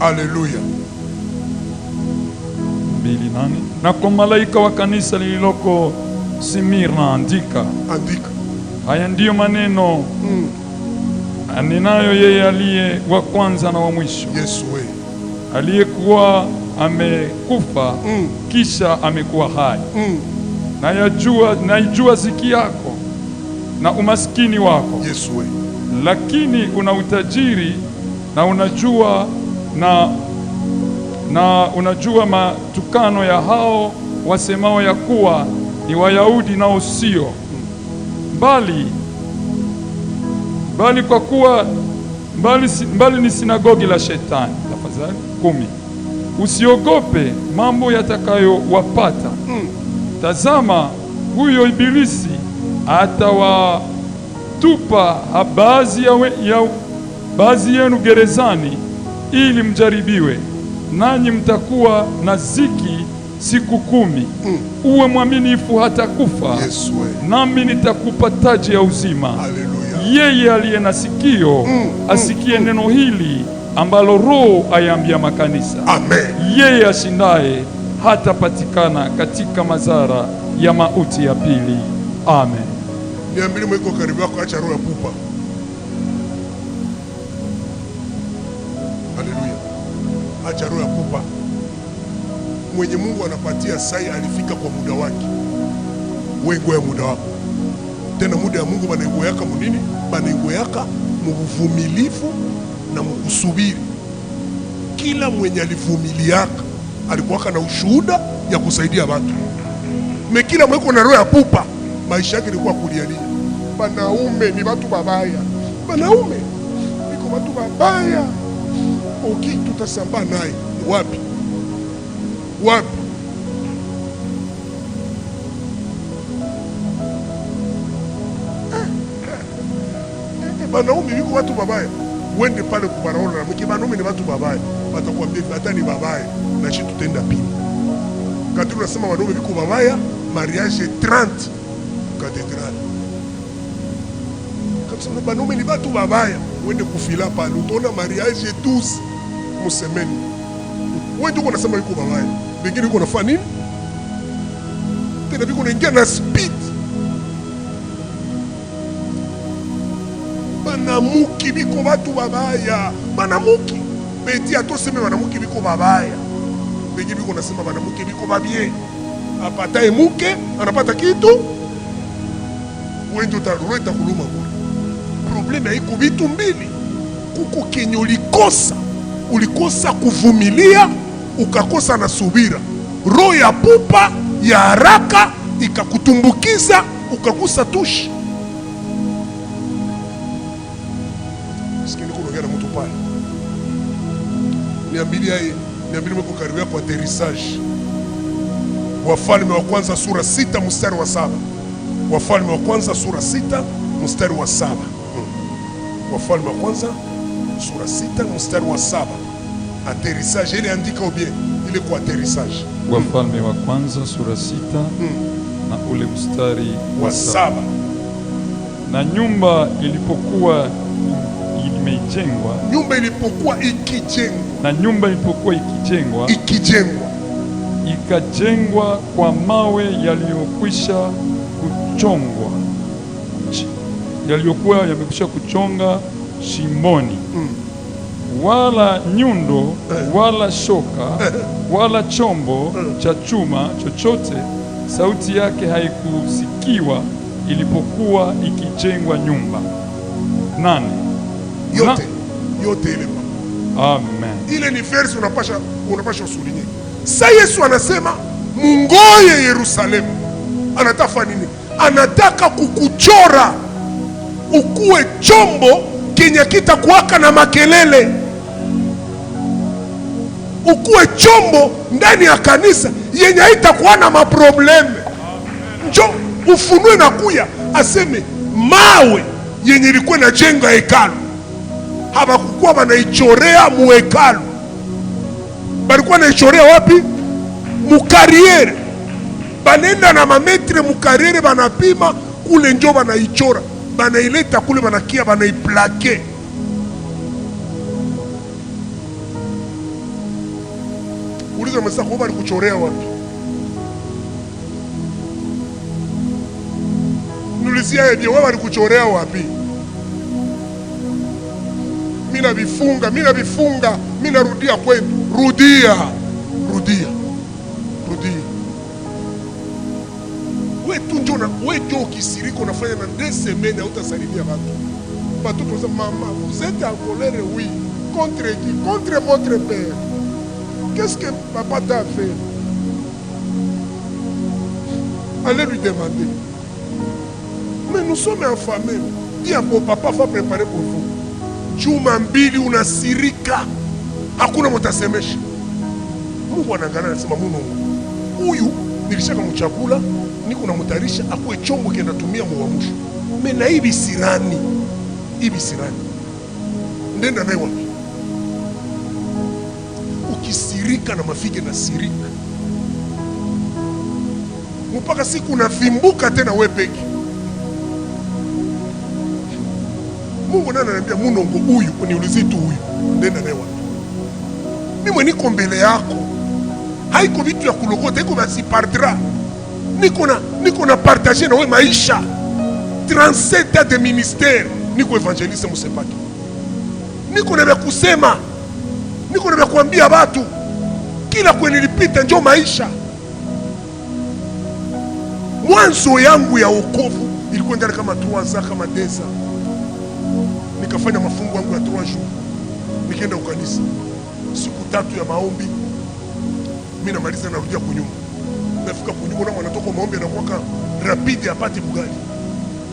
Haleluya. 2:8. Na kwa malaika wa kanisa lililoko Simirna andika. Haya ndiyo maneno anenayo yeye aliye wa kwanza na wa mwisho. Yesu we. Aliyekuwa amekufa kisha amekuwa hai. Naijua ziki yako na umaskini wako. Yesu we. Lakini una utajiri na unajua matukano ya hao wasemao ya kuwa ni Wayahudi nao sio, bali kwa kuwa mbali ni sinagogi la Shetani. Tafadhali 10. Usiogope mambo yatakayowapata. Tazama, huyo Ibilisi atawatupa baadhi yenu gerezani ili mjaribiwe, nanyi mtakuwa na ziki siku 10. Uwe mwaminifu hata kufa, nami nitakupa taji ya uzima. Haleluya. Yeye aliye na sikio asikie neno hili ambalo Roho ayaambia makanisa. Amen. Yeye ashindaye hatapatikana katika madhara ya mauti ya pili. Amen. Niambie mwiko karibu yako, acha roho ya pupa. Haleluya. Acha roho ya pupa. Mwenye Mungu anapatia sai alifika kwa muda wake. Wewe muda wako. Tena muda ya Mungu banaingo yaka munini? Banaingo yaka muvumilifu na mkusubiri. Kila mwenye alivumiliaka alikuwa na ushuhuda ya kusaidia watu. Kila mweko na roho ya pupa, maisha yake ilikuwa kulialia. Banaume ni watu babaya. Banaume niko watu babaya. Tutasamba naye wapi? Wapi? Banaume niko watu babaya. Wende pale kubaraona na mki banaume ni watu babaya. Watakwambia hata ni babaya na shi tutenda pili. Kadri unasema wanaume biko babaya, mariage 30 katedrali. Kama banaume ni watu babaya, wende kufila pale utaona mariage 12 musemeni. Wewe uko unasema yuko babaya. Wengine uko unafanya nini? Tena biko unaingia na speed. Banamuki biko watu babaya. Banamuki beti atoseme banamuki biko babaya. Wengine biko nasema banamuki biko babie. Apataye muke anapata kitu. Wewe ndio utaruleta kuluma bure. Problema iko vitu mbili. Kuko kenye ulikosa kuvumilia, ukakosa na subira. Roho ya pupa ya haraka ikakutumbukiza, ukagusa tushi. Sikini kuongea na mtu pale. Niambie mko karibu yako aterrissage. Wafalme wa kwanza sura 6 mstari wa 7. Wafalme wa kwanza sura 6 mstari wa 7. Wafalme wa kwanza sura 6 mstari wa 7. Aterrissage ile andika bien, ile kwa aterrissage. Wafalme wa kwanza sura 6 na ule mstari wa 7. Na nyumba ilipokuwa imejengwa, ikajengwa kwa mawe yaliyokwisha kuchongwa, yaliyokuwa yamekwisha kuchonga shimoni. Wala nyundo wala shoka wala chombo cha chuma chochote sauti yake haikusikiwa ilipokuwa ikijengwa nyumba. 8. Yote ile. Amen. Ile ni verse unapasha usulinye. Sasa Yesu anasema mungoye Yerusalemu. Anataka nini? Anataka kukuchora ukuwe chombo kenye kitakuwaka na makelele. Ukuwe chombo ndani ya kanisa yenye haitakuwa na maprobleme. Njo ufunue na kuya aseme mawe yenye ilikuwa na jenga hekalu habakukuwa wanaichorea muhekalu, balikuwa naichorea wapi? Mukariere. Banenda na mametre mukariere, banapima kule, njo banaichora, banaileta kule, banakia banaiplake. Uliza mwenzako wewe alikuchorea wapi? Nulizia yeye wewe alikuchorea wapi? Mina vifunga, mina rudia kwetu. Rudia. Wewe tu ukisirika unafanya na 2 semaines hautasalimia watu. Watu tunasema maman, vous êtes en colère, oui. Contre qui? Contre votre père. Qu'est-ce que papa t'a fait? Allez lui demander. Mais nous sommes en famille. Dis à mon papa va préparer pour vous. Juma mbili unasirika. Hakuna mtasemesha. Mungu anaangalia anasema huyu nilishaka mchakula niko namutarisha akue chombo kinatumia muamsho. Mena hivi sirani. Ndenda naye wapi? Ukisirika na mafike na sirika. Mpaka siku unavimbuka tena wewe peke. Mungu nani ananiambia Munongo huyu uniulizie tu huyu. Ndenda naye wapi? Mimi niko mbele yako. Haiko vitu ya kulokota, iko basi pardra. Niko na partager na wewe maisha. 37 ans de ministère. Niko evangeliste musepaki. Niko na kusema. Niko na kuambia watu kila kwenye nilipita njoo maisha. Mwanzo yangu ya wokovu ilikuwa ndani kama 3 ans kama 2 ans. Nikafanya mafungo yangu ya 3 jours. Nikaenda ukanisa. Siku 3 ya maombi. Mimi namaliza narudia kunyumba. Nafika kunyumba na mwanatoka maombi anakuwa rapide apate bugali.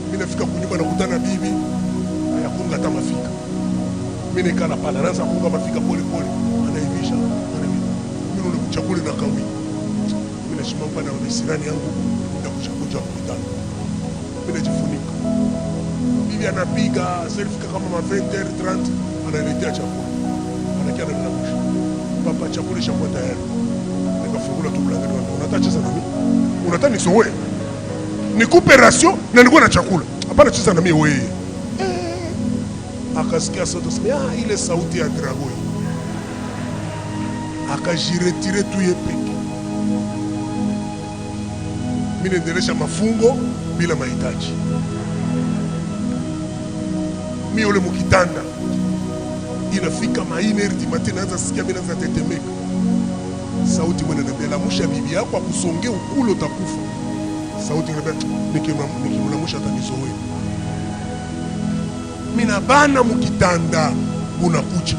Mimi nafika kunyumba nakutana bibi ayakunga hata mafika. Mimi nikala pala anaanza kuunga mafika pole pole. Anaivisha. Mimi ndo kuchakula na kawi. Mimi nashimama na sirani yangu na kuchakuja kutana. Mimi najifunika. Bibi anapiga selfie kama ma 20h30 analetea chakula. Anakia na mnamusha. Papa chakula shakuwa tayari. Nikafungula tu mlango wangu. Unataka cheza na mimi? Unataka nisowe? Nikupe rasio na nilikuwa na chakula. Hapana cheza na mimi wewe. Akasikia sauti sema ile sauti ya Dragoi. Akajiretire tu yeye peke. Mimi naendelesha mafungo bila mahitaji. Mimi yule mkitanda inafika mainer mati naanza sikia mimi naanza tetemeka. Sauti mwana na bela musha bibi yako akusonge ukulo utakufa. Sauti ngabia nikimlamusha atanizoea. Mina bana mukitanda unakuja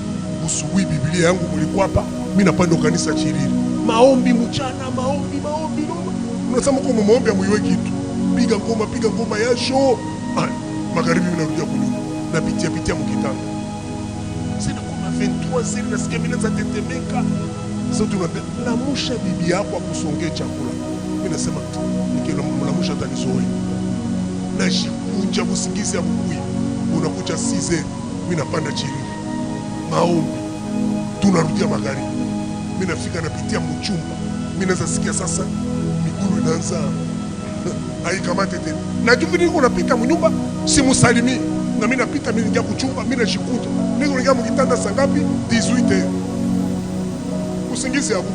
usubuhi Biblia yangu mulikuwa hapa mimi napanda kanisa Chiriri maombi mchana maombi unasema kwa maombi amuiwe kitu piga ngoma yasho magharibi mimi narudia kunyumba napitia mukitanda sina kwa 23 siri nasikia mimi naanza tetemeka sauti unabia lamusha bibi yako akusongee chakula mimi nasema nikimlamusha atanizoea na jikunja usingizi ya mkui unakucha 6h mimi napanda Chiriri maombi tunarudia magharibi mimi nafika napitia mchumba mimi naanza sikia sasa miguu inaanza haikamate tena na juu niko napita mnyumba simusalimi na mimi napita mimi ningia kuchumba mimi nashikuta niko ningia mkitanda saa ngapi 18h usingizi hapo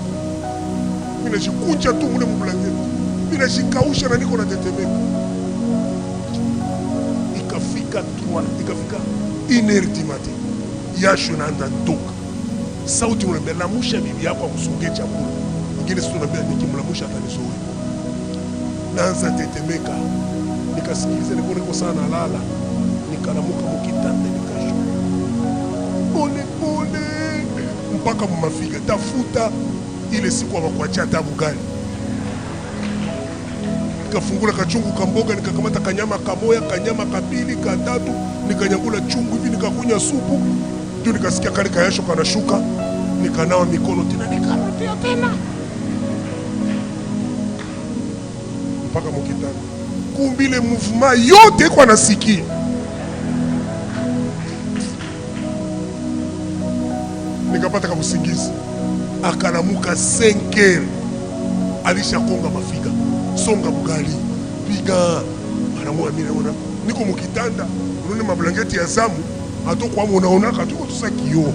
mimi najikunja tu mule mblanketi mimi najikausha na niko natetemeka ikafika 1h du matin yasho naanza ntoka sauti unabelamusha bibi yako akusongee chakula ingine sio unabela nikimlamusha atanizoea naanza tetemeka nikasikiliza niko sana lala nikalamuka mkitanda nikashuka pole mpaka mumafika tafuta ile siku abakuachia tabu gani nikafungula kachungu kamboga nikakamata kanyama kamoya kanyama kabili katatu nikanyangula chungu hivi nikakunya supu ndio nikasikia kale kayasho kanashuka nikanawa mikono tena nikarudia tena mpaka mkitanda kumbile movement yote kwa nasikia nikapata kama usingizi akanamuka 5h alishakonga mafiga songa bugali piga anamoa mimi naona niko mkitanda unaona mablanketi ya zamu atokwa unaona katuko tusa kio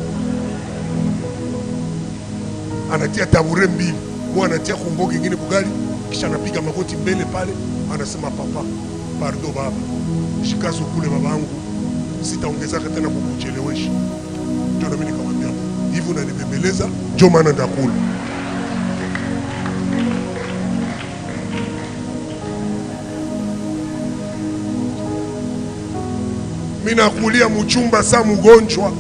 anatia tabure mbili, mwana anatia kumboga ingine bugali, kisha anapiga magoti mbele pale, anasema papa, pardon baba, shikazo kule babangu, sitaongezaka tena kukuchelewesha. Ndio na mimi nikamwambia hivi, unanibembeleza, ndio maana ndakula. Mimi nakulia mchumba saa mgonjwa,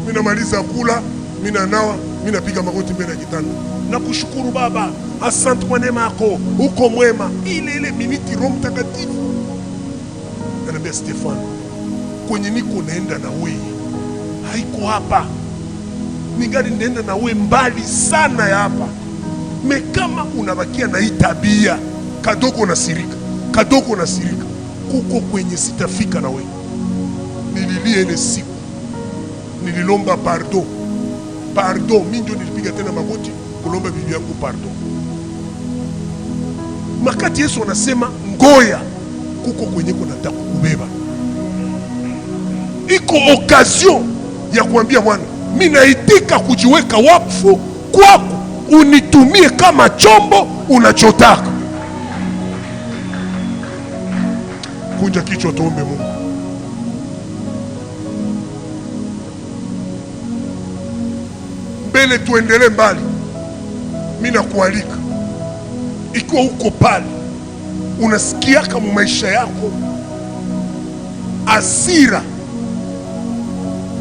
mimi namaliza kula, mimi nanawa, mimi napiga magoti mbele ya kitanda. Nakushukuru baba, asante kwa neema yako, uko mwema. Ile miniti Roho Mtakatifu ananiambia, Stefano, kwenye niko naenda na wewe haiko hapa, ningali naenda na wewe mbali sana ya hapa. Kama unabakia na hii tabia kadogo na sirika, kuko kwenye sitafika na wewe. Nililia ile siku, nililomba pardon, mimi ndio nilipiga tena magoti kulomba bibi yangu pardon. Makati Yesu anasema ngoya, kuko kwenye kunataka kubeba, iko occasion ya kuambia Bwana, mimi naitika kujiweka wakfu kwako, unitumie kama chombo unachotaka. Kunja kichwa, tuombe Mungu. Mbele tuendelee mbali, mimi nakualika, ikiwa uko pale unasikia kama maisha yako asira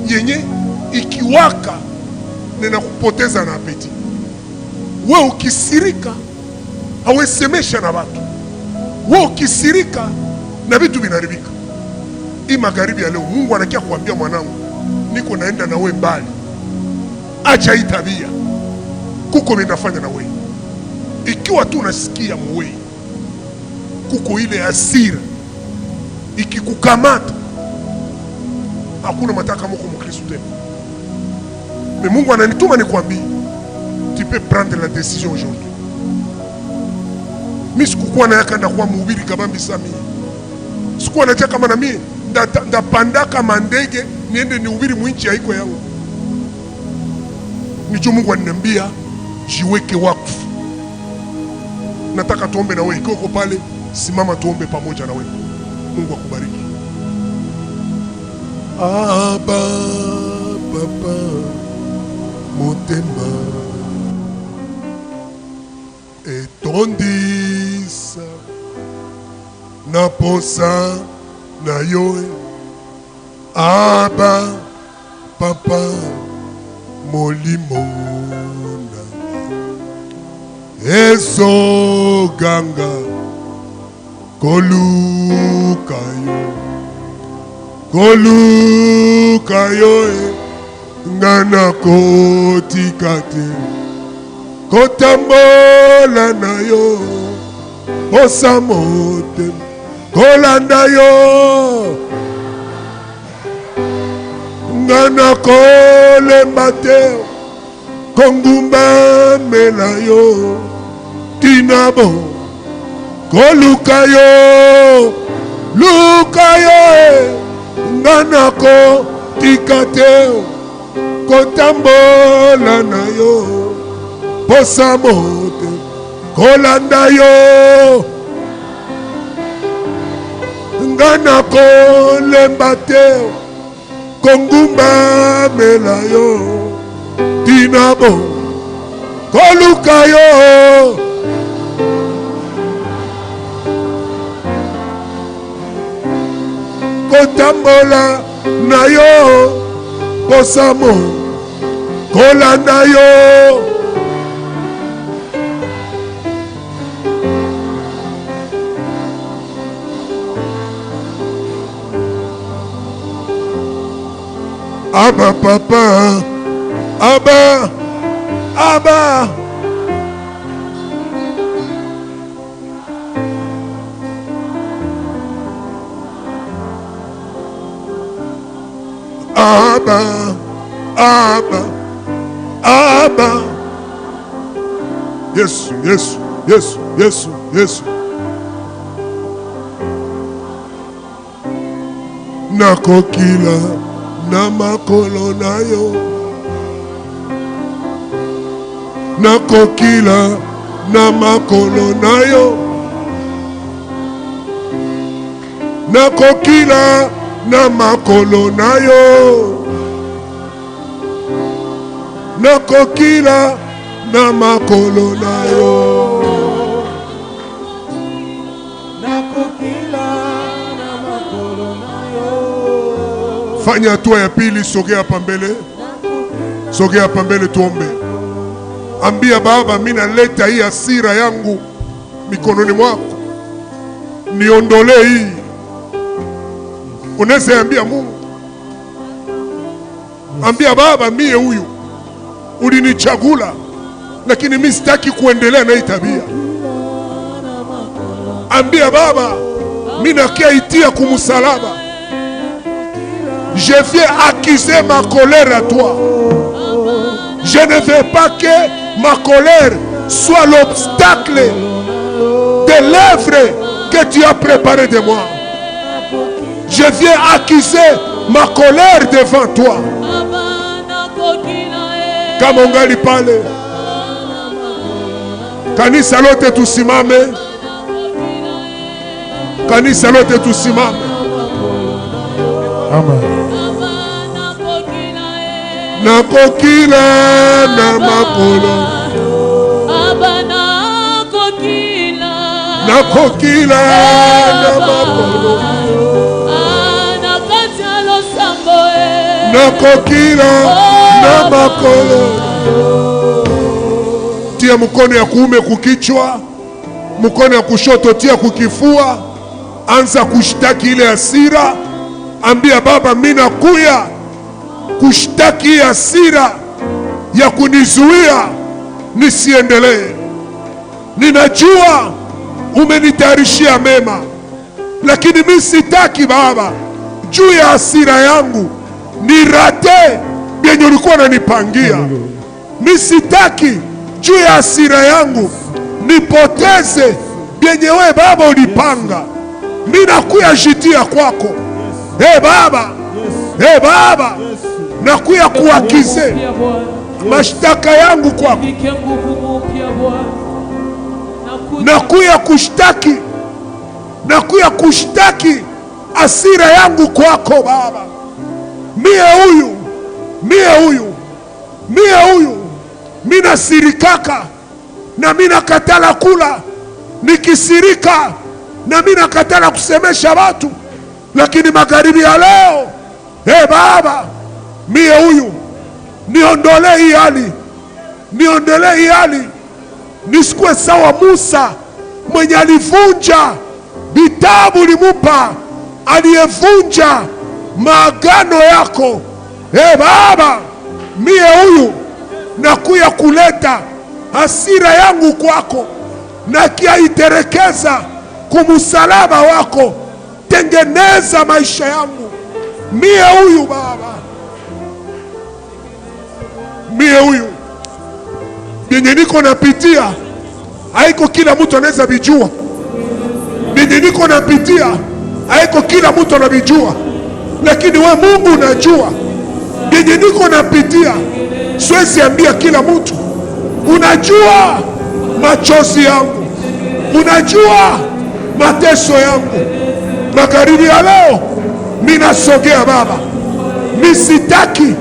yenye ikiwaka nena kupoteza na apeti, wewe ukisirika hawesemesha na watu, wewe ukisirika na vitu vinaribika. Hii magharibi ya leo Mungu anakia kuambia, mwanangu, niko naenda na wewe mbali, acha hii tabia, kuko vinafanya na wewe. Ikiwa tu unasikia mwe kuko ile hasira ikikukamata, hakuna mataka mko Mkristo tena. Mais Mungu ananituma nikwambie, tu peux prendre la décision aujourd'hui. Mimi sikukuwa na yakanda kwa mhubiri kabambi sami, sikuwa nacha kama na mimi ndapanda kama ndege niende nihubiri mwinchi haiko yangu. Nicho Mungu ananiambia jiweke wakfu. Nataka tuombe na wewe, ikiwa uko pale simama tuombe pamoja na wewe. Mungu akubariki. Aba papa motema etondisa na posa na yoe. Aba papa molimo Eso ganga kolukayo ngana kotikate kotambola nayo osamote kolanda yo ngana kolembate kongumba melayo tinabo kolukayo nganako tikate kotambola nayo posamote kolanda yo nganako lembate kongumba melayo tinabo kolukayo kotambola nayo posamo kolanda yo aba papa aba aba aba Yesu nakokila na makolo nayo nakokila na makolo nayo, nakokila na makolo nayo, nakokila na makolo nayo. Fanya hatua ya pili, sogea hapa mbele, sogea hapa mbele, tuombe. Ambia Baba, mimi naleta hii hasira yangu mikononi mwako, niondolee hii. Unaweza ambia Mungu, ambia Baba, mie huyu ulinichagula, lakini mimi sitaki kuendelea na hii tabia. Ambia Baba, mimi nakiaitia kumsalaba. Je viens accuser ma colère à toi. Je ne veux pas que ma colère soit l'obstacle de l'œuvre que tu as préparée de moi. Je viens accuser ma colère devant toi. Kama ungali pale, kanisa lote tusimame, kanisa lote tusimame. Amen. Nakokila na makolo, nakokila na makolo, nakokila na makolo. Tia mkono ya kuume kukichwa, mkono ya kushoto tia kukifua. Anza kushtaki ile hasira. Ambia Baba, mimi nakuya kushtaki hasira ya kunizuia nisiendelee. Ninajua umenitayarishia mema, lakini mimi sitaki Baba juu ya hasira yangu nirate vyenye ulikuwa unanipangia. Mimi sitaki juu ya hasira yangu nipoteze vyenye wewe Baba ulipanga. Mimi nakuya jitia kwako. Baba, Baba, nakuya kuakize mashtaka yangu kwako, nakuya kushtaki, nakuya kushtaki hasira yangu kwako Baba. Mie huyu mina sirikaka na mina katala kula, nikisirika na mina katala kusemesha watu, lakini magharibi ya leo Baba, mie huyu niondolee hii hali, niondolee hii hali, nisikuwe sawa Musa mwenye alivunja vitabu limupa, aliyevunja maagano yako. Baba, mie huyu nakuya kuleta hasira yangu kwako, na kiaiterekeza kumusalaba wako. Tengeneza maisha yangu. Mie huyu Baba, mie huyu vyenye niko napitia haiko kila mtu anaweza vijua. Vyenye niko napitia haiko kila mtu anavijua, lakini we Mungu unajua. Vyenye niko napitia siwezi ambia kila mtu. Unajua machozi yangu, unajua mateso yangu. Magharibi ya leo minasogea Baba, misitaki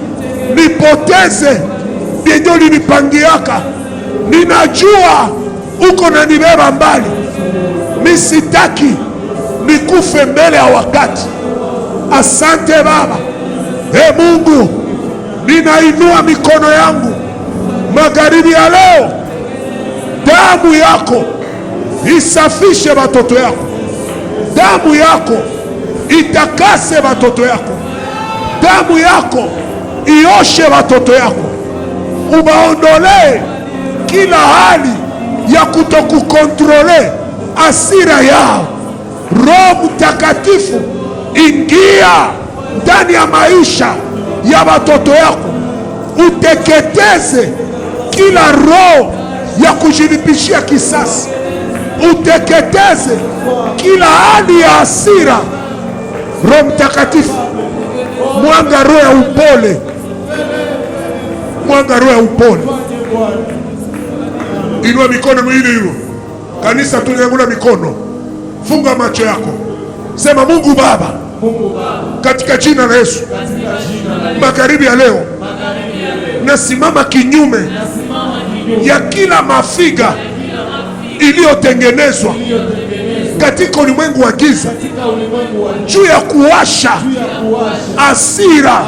nipoteze vyenye ulinipangiaka. Ninajua uko na nibeba mbali, misitaki nikufe mbele ya wakati. Asante Baba. Mungu, ninainua mikono yangu magharibi ya leo. Damu yako isafishe watoto yako, damu yako itakase watoto yako, damu yako ioshe watoto yako, ubaondolee kila hali ya kutokukontrole hasira yao. Roho Mtakatifu, ingia ndani ya maisha ya watoto yako, uteketeze kila roho ya kujilipishia kisasi, uteketeze kila hali ya hasira. Roho Mtakatifu, mwanga roho ya upole, mwanga roho ya upole, Inua mikono miwili hiyo. Kanisa, tunyanyua mikono. Funga macho yako. Sema, Mungu Baba, katika jina la Yesu, magharibi ya leo nasimama kinyume ya kila mafiga iliyotengenezwa katika ulimwengu wa giza juu ya kuwasha hasira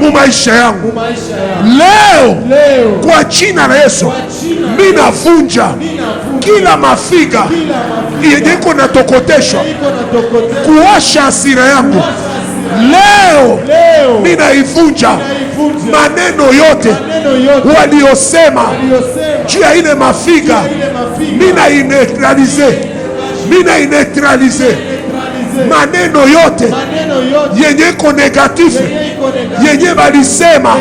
mu maisha yangu. Leo kwa jina la Yesu mimi navunja kila mafiga yenye iko natokoteshwa kuwasha hasira yangu. Leo mimi naivunja maneno yote waliosema juu ya ile mafiga. Mimi nainetralize maneno yote yenye iko negatifu yenye walisema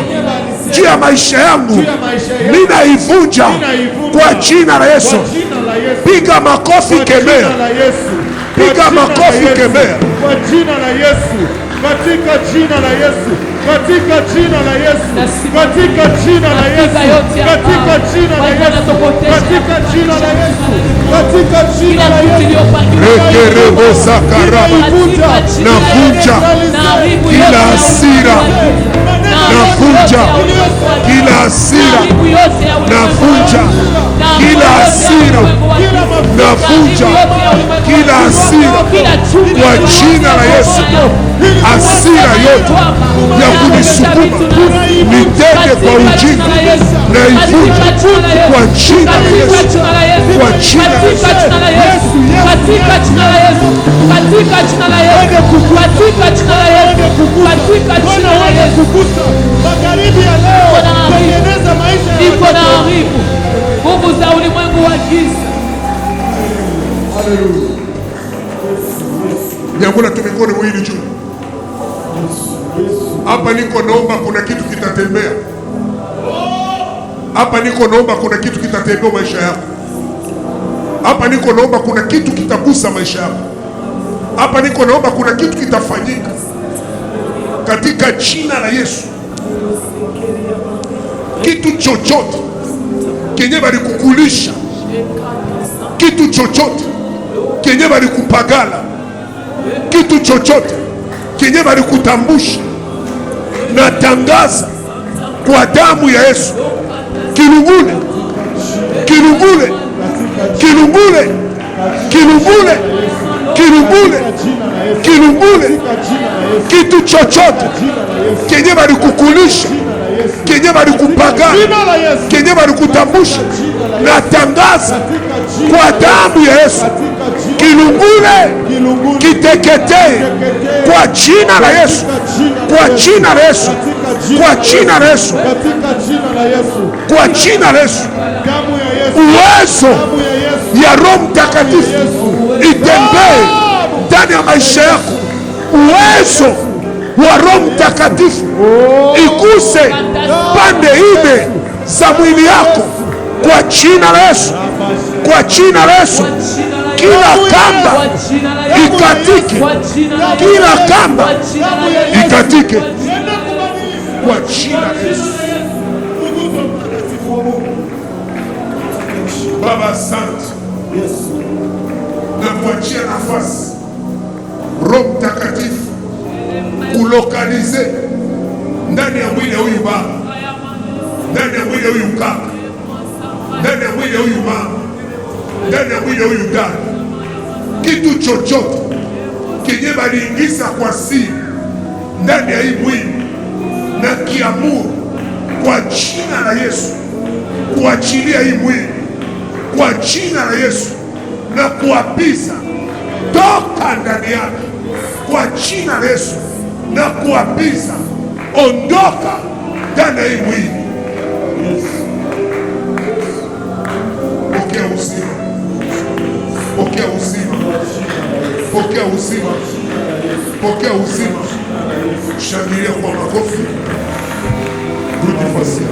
juu ya maisha yangu. Mimi naivunja kwa jina la Yesu. Piga makofi, kemea. Piga makofi, kemea. Kwa jina la Yesu, katika jina la Yesu, katika jina la Yesu, katika jina la Yesu, katika jina la Yesu, katika jina la Yesu, katika jina la Yesu. Rekerebo sakaraba. Navunja kila hasira, navunja kila hasira, navunja kila hasira, navunja kila hasira kwa jina la Yesu. Hasira yote ya kunisukuma nitende kwa ujinga naivunja kwa jina la Yesu, kwa jina la Yesu, katika jina la Yesu, katika jina la Yesu, katika jina la Yesu, katika jina la Yesu. Magharibi ya leo tengeneza maisha iko na haribu nguvu za ulimwengu wa giza. Haleluya. Nyangula tu mikono miwili juu. Hapa niko naomba kuna kitu kitatembea. Hapa niko naomba kuna kitu kitatembea maisha yako. Hapa niko naomba kuna kitu kitagusa maisha yako. Hapa niko naomba kuna kitu kitafanyika katika jina la Yesu. Kitu chochote kenye bali kukulisha, kitu chochote kenye bali kupagala, kitu chochote kenye bali kutambusha, natangaza kwa damu ya Yesu, kilungule, kilungule, kilungule, kilungule, kilungule, kilungule. Kitu chochote kenye bali kukulisha, kenye bali kupagana, kenye bali kutambusha, natangaza kwa damu ya Yesu, kilungule, kiteketee kwa jina la Yesu, kwa jina la Yesu, kwa jina la Yesu, kwa jina la Yesu. Uwezo ya Roho Mtakatifu itembee ndani ya maisha yako. Uwezo wa Roho Mtakatifu iguse pande ine za mwili yako kwa jina la Yesu, kwa jina la Yesu. Kila kamba ikatike, kila kamba ikatike kwa jina la Yesu. Baba, asante na kuachia nafasi Roho Mtakatifu kulokalize ndani ya mwili ya huyu baba, ndani ya mwili ya huyu kaka, ndani ya mwili ya huyu mama, ndani ya mwili ya huyu dada, kitu chochote kenye baliingiza kwa siri ndani ya hii mwili, na kiamuru kwa jina la Yesu kuachilia hii mwili kwa jina la Yesu, na kuapiza toka ndani yake kwa jina la Yesu, na kuapiza ondoka ndani ya hii mwili. Pokea uzima, pokea uzima, pokea uzima, pokea uzima. Shangilia kwa makofi. Rudi fasia.